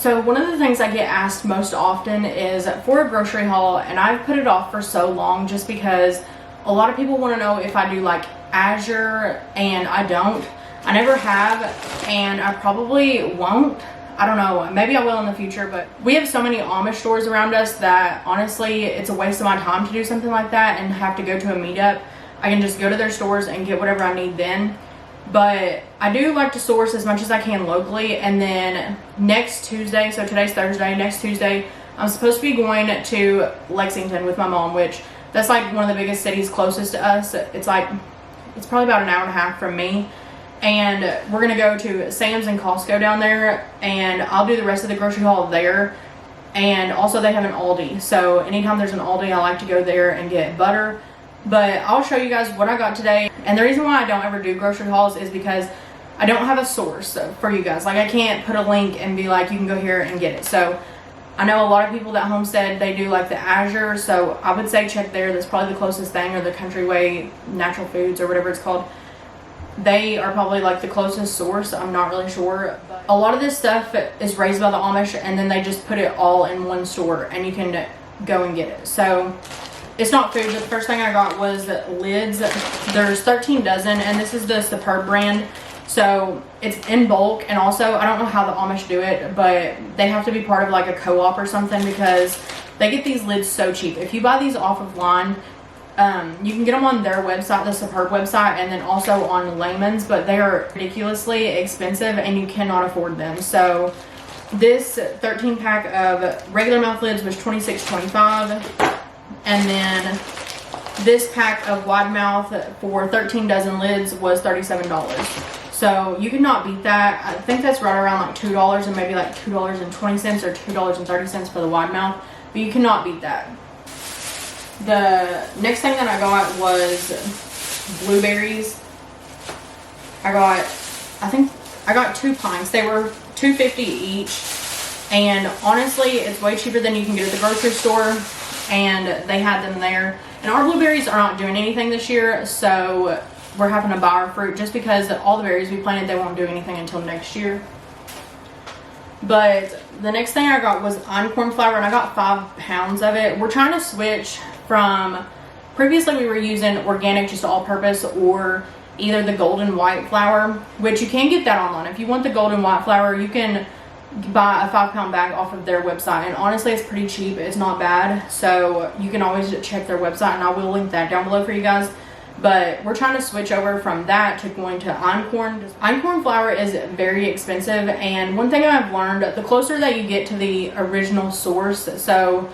So one of the things I get asked most often is for a grocery haul, and I've put it off for so long just because a lot of people want to know if I do like Azure, and I don't. I never have, and I probably won't. I don't know, maybe I will in the future, but we have so many Amish stores around us that honestly it's a waste of my time to do something like that and have to go to a meetup. I can just go to their stores and get whatever I need then. But I do like to source as much as I can locally, and then next Tuesday, so today's Thursday, next Tuesday I'm supposed to be going to Lexington with my mom, which that's like one of the biggest cities closest to us. It's probably about an hour and a half from me. And we're gonna go to Sam's and Costco down there, and I'll do the rest of the grocery haul there. And also they have an Aldi, so anytime there's an Aldi I like to go there and get butter. But I'll show you guys what I got today. And the reason why I don't ever do grocery hauls is because I don't have a source for you guys. Like, I can't put a link and be like, you can go here and get it. So I know a lot of people that Homestead, they do like the Azure, so I would say check there. That's probably the closest thing, or the Countryway Natural Foods or whatever it's called. They are probably like the closest source. I'm not really sure. A lot of this stuff is raised by the Amish, and then they just put it all in one store and you can go and get it. So it's not food. The first thing I got was lids. There's 13 dozen, and this is the Superb brand. So it's in bulk, and also I don't know how the Amish do it, but they have to be part of like a co-op or something because they get these lids so cheap. If you buy these off of line, you can get them on their website, the Superb website, and then also on Layman's, but they are ridiculously expensive and you cannot afford them. So this 13 pack of regular mouth lids was $26.25, and then this pack of wide mouth for 13 dozen lids was $37. So you cannot beat that. I think that's right around like $2 and maybe like $2.20 or $2.30 for the wide mouth, but you cannot beat that. The next thing that I got was blueberries. I think I got 2 pints. They were $2.50 each, and honestly it's way cheaper than you can get at the grocery store, and they had them there. And our blueberries are not doing anything this year, so we're having to buy our fruit just because all the berries we planted, they won't do anything until next year. But the next thing I got was einkorn flour, and I got 5 pounds of it. We're trying to switch from, previously we were using organic, just all-purpose, or either the golden white flour, which you can get that online. If you want the golden white flour, you can buy a 5-pound bag off of their website, and honestly it's pretty cheap. It's not bad, so you can always check their website, and I will link that down below for you guys. But we're trying to switch over from that to going to einkorn. Einkorn flour is very expensive, and one thing I've learned, the closer that you get to the original source, so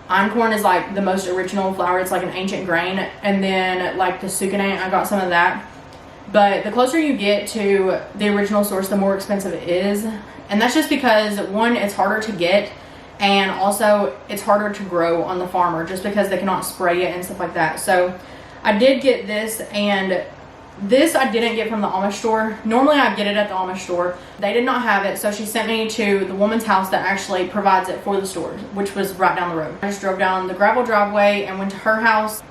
einkorn is like the most original flour. It's like an ancient grain, and then like the sucanate, I got some of that. But the closer you get to the original source, the more expensive it is. And that's just because, one, it's harder to get, and also it's harder to grow on the farmer just because they cannot spray it and stuff like that. So I did get this, and this I didn't get from the Amish store. Normally I get it at the Amish store. They did not have it, so she sent me to the woman's house that actually provides it for the store, which was right down the road. I just drove down the gravel driveway and went to her house,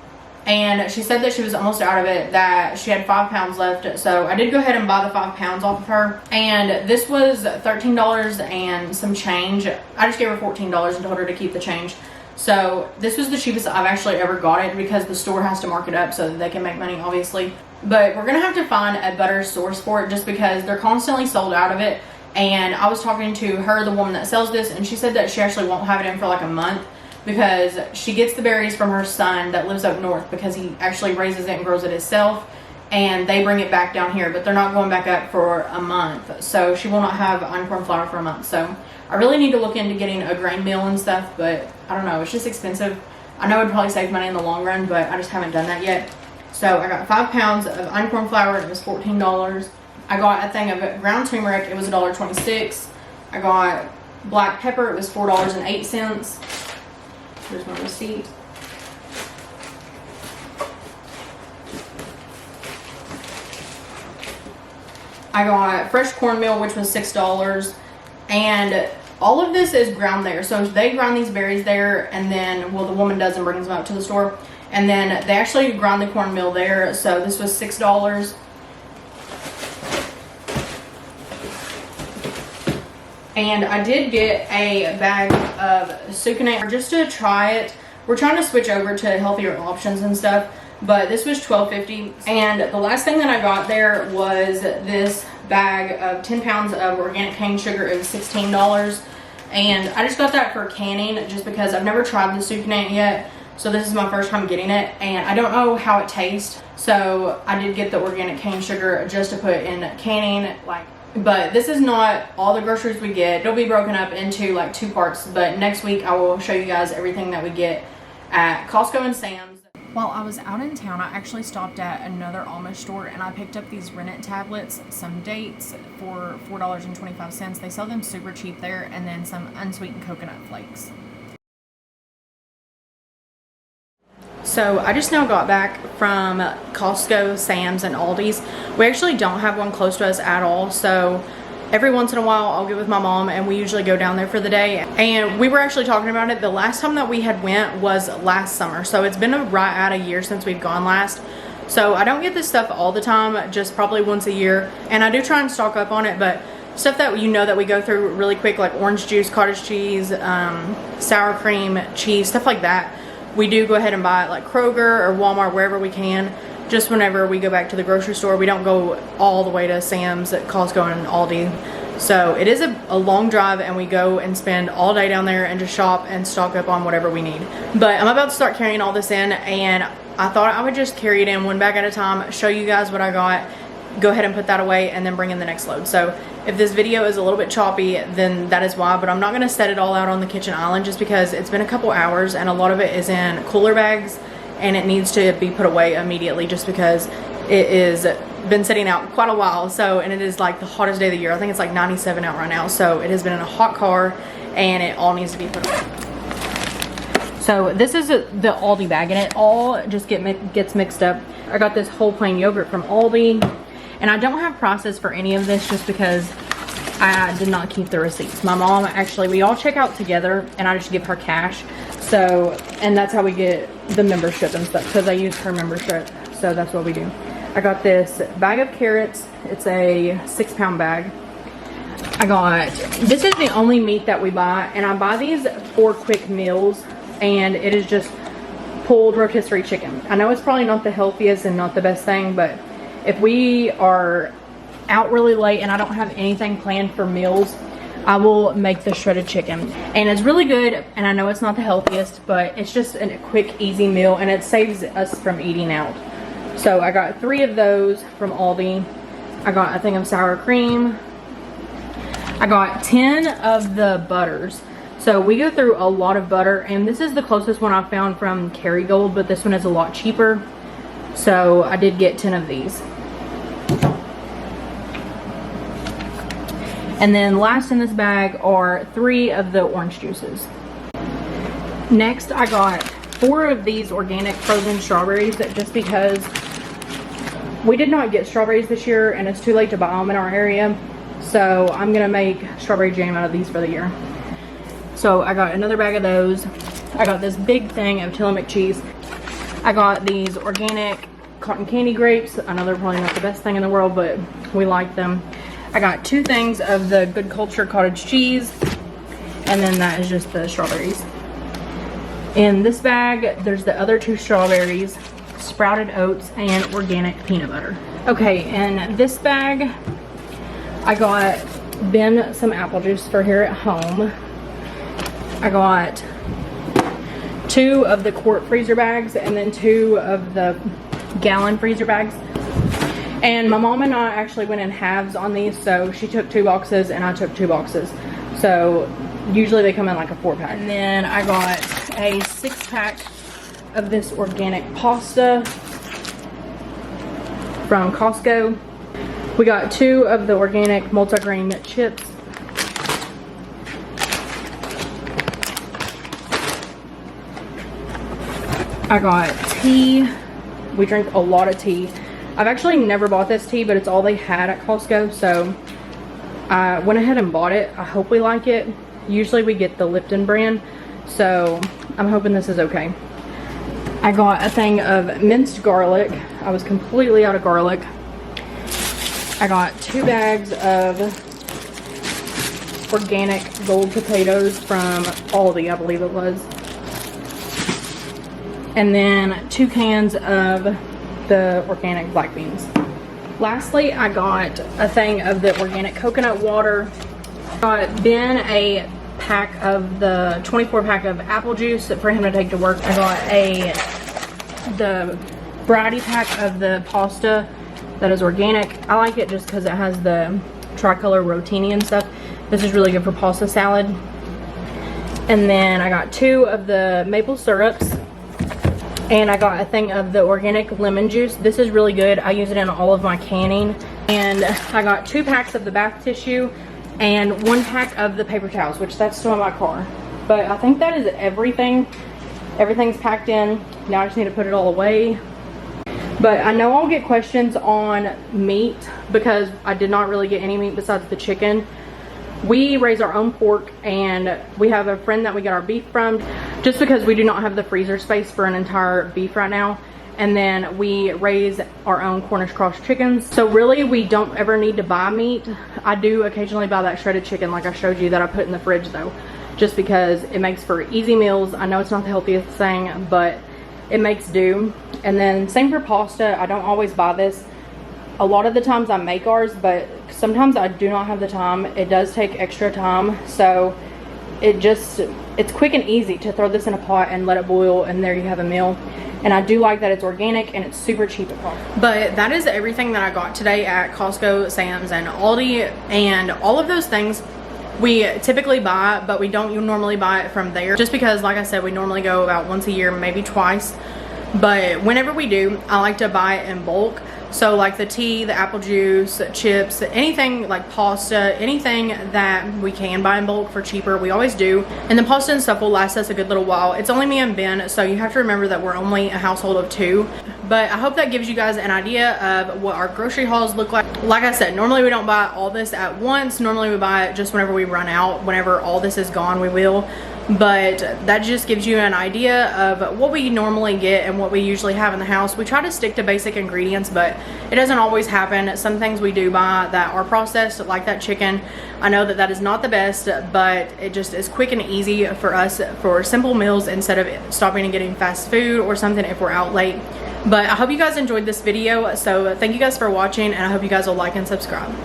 and she said that she was almost out of it, that she had 5 pounds left. So I did go ahead and buy the 5 pounds off of her, and this was $13 and some change. I just gave her $14 and told her to keep the change. So this was the cheapest I've actually ever got it, because the store has to mark it up so that they can make money, obviously. But we're gonna have to find a better source for it just because they're constantly sold out of it. And I was talking to her, the woman that sells this, and she said that she actually won't have it in for like a month because she gets the berries from her son that lives up north, because he actually raises it and grows it himself, and they bring it back down here, but they're not going back up for a month. So she will not have einkorn flour for a month. So I really need to look into getting a grain mill and stuff, but I don't know, it's just expensive. I know it'd probably save money in the long run, but I just haven't done that yet. So I got 5 pounds of einkorn flour, and it was $14. I got a thing of ground turmeric, it was $1.26. I got black pepper, it was $4.08. Here's my receipt. I got fresh cornmeal, which was $6, and all of this is ground there. So they grind these berries there, and then, well, the woman does and brings them out to the store, and then they actually grind the cornmeal there. So this was $6. And I did get a bag of sucanate just to try it. We're trying to switch over to healthier options and stuff, but this was $12.50. And the last thing that I got there was this bag of 10 pounds of organic cane sugar. It was $16. And I just got that for canning just because I've never tried the sucanate yet. So this is my first time getting it, and I don't know how it tastes. So I did get the organic cane sugar just to put in canning. But this is not all the groceries we get. It'll be broken up into like 2 parts. But next week I will show you guys everything that we get at Costco and Sam's. While I was out in town, I actually stopped at another Amish store and I picked up these rennet tablets, some dates for $4.25. They sell them super cheap there, and then some unsweetened coconut flakes. So I just now got back from Costco, Sam's, and Aldi's. We actually don't have one close to us at all, so every once in a while I'll get with my mom and we usually go down there for the day. And we were actually talking about it. The last time that we had went was last summer, so it's been right at a year since we've gone last. So I don't get this stuff all the time, just probably once a year, and I do try and stock up on it. But stuff that you know that we go through really quick, like orange juice, cottage cheese, sour cream, cheese, stuff like that, we do go ahead and buy it like Kroger or Walmart, wherever we can. Just whenever we go back to the grocery store, we don't go all the way to Sam's, Costco, and Aldi. So it is a long drive, and we go and spend all day down there and just shop and stock up on whatever we need. But I'm about to start carrying all this in, and I thought I would just carry it in one bag at a time, show you guys what I got, go ahead and put that away, and then bring in the next load. So if this video is a little bit choppy, then that is why. But I'm not going to set it all out on the kitchen island just because it's been a couple hours and a lot of it is in cooler bags and it needs to be put away immediately just because it is been sitting out quite a while. So, and it is like the hottest day of the year. I think it's like 97 out right now, so it has been in a hot car and it all needs to be put away. So this is the Aldi bag, and it all just gets mixed up. I got this whole plain yogurt from Aldi, and I don't have prices for any of this just because I did not keep the receipts. My mom actually, we all check out together and I just give her cash. So, and that's how we get the membership and stuff, because I use her membership. So that's what we do. I got this bag of carrots. It's a 6-pound bag. This is the only meat that we buy, and I buy these for quick meals, and it is just pulled rotisserie chicken. I know it's probably not the healthiest and not the best thing, but if we are out really late and I don't have anything planned for meals, I will make the shredded chicken. And it's really good, and I know it's not the healthiest, but it's just a quick, easy meal, and it saves us from eating out. So I got 3 of those from Aldi. I got a thing of sour cream. I got 10 of the butters. So we go through a lot of butter, and this is the closest one I found from Kerrygold, but this one is a lot cheaper. So I did get 10 of these. And then last in this bag are 3 of the orange juices. Next, I got 4 of these organic frozen strawberries, just because we did not get strawberries this year and it's too late to buy them in our area. So I'm gonna make strawberry jam out of these for the year. So I got another bag of those. I got this big thing of Tillamook cheese. I got these organic cotton candy grapes. I know they're probably not the best thing in the world, but we like them. I got 2 things of the Good Culture cottage cheese, and then that is just the strawberries. In this bag, there's the other 2 strawberries, sprouted oats, and organic peanut butter. Okay, in this bag, I got Ben some apple juice for here at home. I got 2 of the quart freezer bags and then 2 of the gallon freezer bags. And my mom and I actually went in halves on these, so she took 2 boxes and I took 2 boxes. So usually they come in like a 4-pack. And then I got a 6-pack of this organic pasta from Costco. We got 2 of the organic multigrain chips. I got tea. We drink a lot of tea. I've actually never bought this tea, but it's all they had at Costco, so I went ahead and bought it. I hope we like it. Usually we get the Lipton brand, so I'm hoping this is okay. I got a thing of minced garlic. I was completely out of garlic. I got 2 bags of organic gold potatoes from Aldi, I believe it was. And then 2 cans of the organic black beans. Lastly, I got a thing of the organic coconut water. Got Ben a pack of the 24 pack of apple juice for him to take to work. I got the variety pack of the pasta that is organic. I like it just because it has the tricolor rotini and stuff. This is really good for pasta salad. And then I got 2 of the maple syrups. And I got a thing of the organic lemon juice. This is really good. I use it in all of my canning. And I got 2 packs of the bath tissue and 1 pack of the paper towels, which that's still in my car. But I think that is everything. Everything's packed in. Now I just need to put it all away. But I know I'll get questions on meat because I did not really get any meat besides the chicken. We raise our own pork, and we have a friend that we get our beef from just because we do not have the freezer space for an entire beef right now. And then we raise our own Cornish cross chickens. So really we don't ever need to buy meat. I do occasionally buy that shredded chicken like I showed you that I put in the fridge though, just because it makes for easy meals. I know it's not the healthiest thing, but it makes do. And then same for pasta. I don't always buy this. A lot of the times I make ours, but sometimes I do not have the time. It does take extra time, so it's quick and easy to throw this in a pot and let it boil, and there you have a meal. And I do like that it's organic and it's super cheap at Costco. But that is everything that I got today at Costco, Sam's, and Aldi. And all of those things we typically buy, but we don't normally buy it from there, just because, like I said, we normally go about once a year, maybe twice. But whenever we do, I like to buy it in bulk. So like the tea, the apple juice, chips, anything like pasta, anything that we can buy in bulk for cheaper, we always do. And the pasta and stuff will last us a good little while. It's only me and Ben, so you have to remember that we're only a household of 2. But I hope that gives you guys an idea of what our grocery hauls look like. Like I said, normally we don't buy all this at once. Normally we buy it just whenever we run out. Whenever all this is gone, we will. But that just gives you an idea of what we normally get and what we usually have in the house. We try to stick to basic ingredients, but it doesn't always happen. Some things we do buy that are processed, like that chicken. I know that that is not the best, but it just is quick and easy for us for simple meals instead of stopping and getting fast food or something if we're out late. But I hope you guys enjoyed this video. So thank you guys for watching, and I hope you guys will like and subscribe.